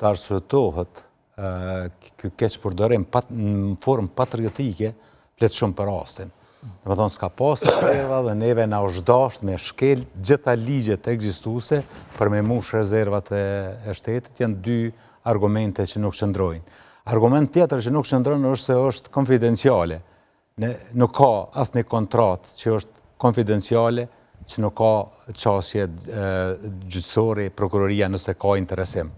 të arsyetohet ky keqpërdorim në formë patriotike flet shumë për rastin. Dhe thonë s'ka pas rezerva dhe neve na është dasht me shkel gjitha ligjet ekzistuese për me mush rezervat e shtetit. Janë dy argumente që nuk qëndrojnë. Argument tjetër që nuk qëndron është se është konfidenciale. Nuk ka asnjë kontratë që është konfidenciale, që nuk ka qasje gjyqësore, prokuroria nëse ka interesim.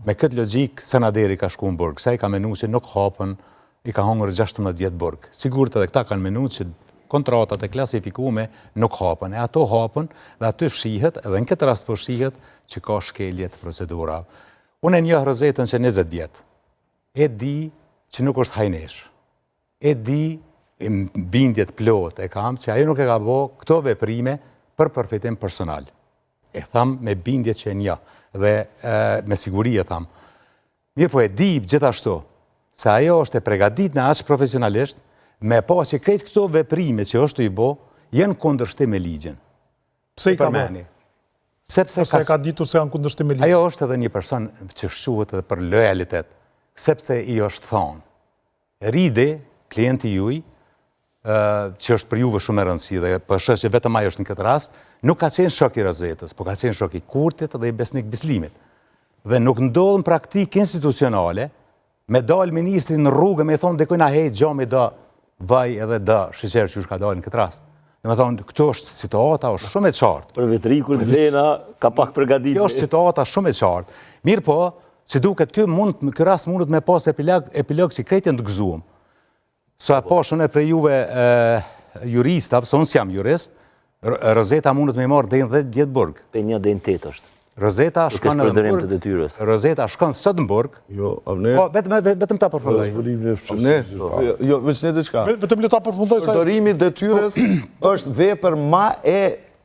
Me këtë logjik, senateri ka shku në burg, sa i ka menu që nuk hapën, i ka hongër 16 vjet burg. Sigurt edhe këta kanë menu që kontratat e klasifikume nuk hapën, e ato hapën dhe aty shihet, edhe në këtë rast po shihet që ka shkelje të procedura. Unë e njoh Rozetën që 20 vjet. E di që nuk është hajnesh. E di bindjet plot e kam që ajo nuk e ka bo këto veprime për përfitim personal. E tham me bindjet që e njoh dhe me siguri e tham. Mirë po e di gjithashtu se ajo është e përgatitur në aq profesionalisht me pa që krejt këto veprime që është i bo janë kundërshtim me ligjin. Pse i ka bërë? Sepse ka ditur se janë kundërshtim me ligjin. Ajo është edhe një person që shquhet edhe për lojalitet, sepse i është thonë. Ridi, klienti juj, që është për juve shumë e rëndësi dhe për shës që vetëm ajo është në këtë rast, nuk ka qenë shok i Rozetës, po ka qenë shok i Kurtit dhe i Besnik Bislimit. Dhe nuk ndodhën praktikë institucionale me dalë ministri në rrugë me thonë dhe kujna hejt gjami da vaj edhe da shqeqerë që ka dalë në këtë rast. Dhe me thonë, këto është situata është shumë e qartë. Për vetëri kur të vena, ka pak përgatitur. Kjo është situata shumë e qartë. Mirë po, që duket ky rast mundet me pas epilog që krejtjen të gëzuam. Sa po shumë e prej juve juristav, se unë s'jam jurist, Rozeta mundet me marrë dhe në 10 vjetë burg. Për 1 dhe në 8 është. Rozeta shkon në burg. Rozeta shkon sot në burg. Jo, avne... Po, vetëm ta përfundoj. Jo, veç ne diçka. Vetëm le ta përfundoj. Përdorimi detyres është vepër ma e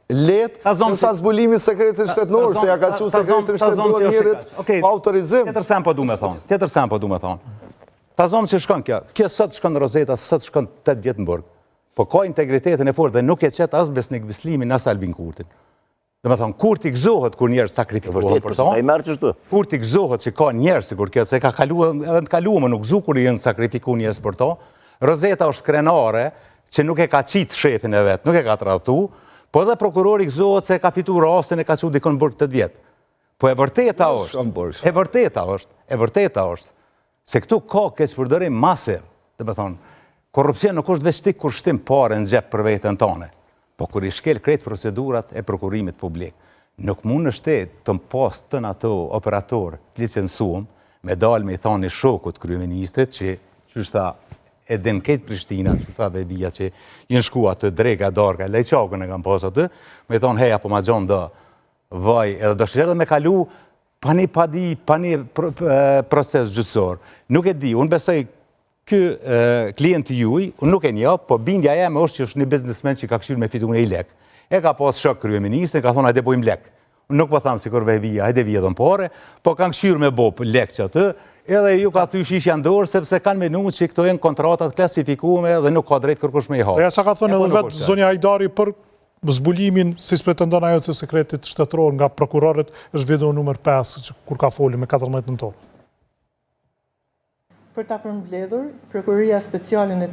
letë se sa zbulimi sekretit shtetënor, se ja ka su sekretit shtetënor njerit pa autorizim. Tjetër sen po du me thonë. Ta zonë që shkon kjo sot shkon në Rozeta, sot shkon 8 vjetë në burg. Po ka integritetin e fortë dhe nuk e qetë as Besnik Bislimin, as Albin Kurtin. Dhe me thonë, kur t'i gëzohet kur njerës sakrifikohet për tonë, kur t'i gëzohet që ka njerës, sikur kjo, se ka kaluar, edhe në kaluar, nuk gëzu kur i jënë sakrifiku njerës për tonë, Rozeta është krenare që nuk e ka qitë shefin e vetë, nuk e ka të radhtu, po edhe prokurori gëzohet se ka fitu rastin e ka që dikon burg 8 vjetë. Po e vërteta është, se këtu ka keqpërdorim masiv, dhe me thonë, korrupsion nuk është veç ti kur shtim pare në gjep për vetën tone, po kur i shkel krejt procedurat e prokurimit publik. Nuk mund në shtetë të mpas të në ato operator të licensuam, me dalë me i thani shokut kryeministrit, që qështa e din këtë Prishtina, qështa dhe bia që jënë shkua të drega, darga, lejqakën e kam pas atë, me i thonë, heja, po ma gjonë dhe vaj, edhe do shqerë me kalu pani proces gjyqësor. Nuk e di, unë besoj ky klient juj, unë nuk e njo, po bindja jeme është që është një biznesmen që ka këshirë me fitun e i lek. E ka pas shok kryeministrin, ka thonë, hajde bojmë lek. Unë nuk po thamë si kur vejvija, hajde vija dhe mpore, po kanë këshirë me bo lek që atë, edhe ju ka thysh ishja ndorë, sepse kanë menu që këto jenë kontratat klasifikume dhe nuk ka drejt kërkush me i hapë. Ja sa ka thonë edhe vetë zonja Hajdari për zbulimin, si pretendon ajo të sekretit shtetëror nga prokurorët, është video numër 5, kur ka foli me 14 nëntor. Për ta përmbledhur, Prokuroria Speciale në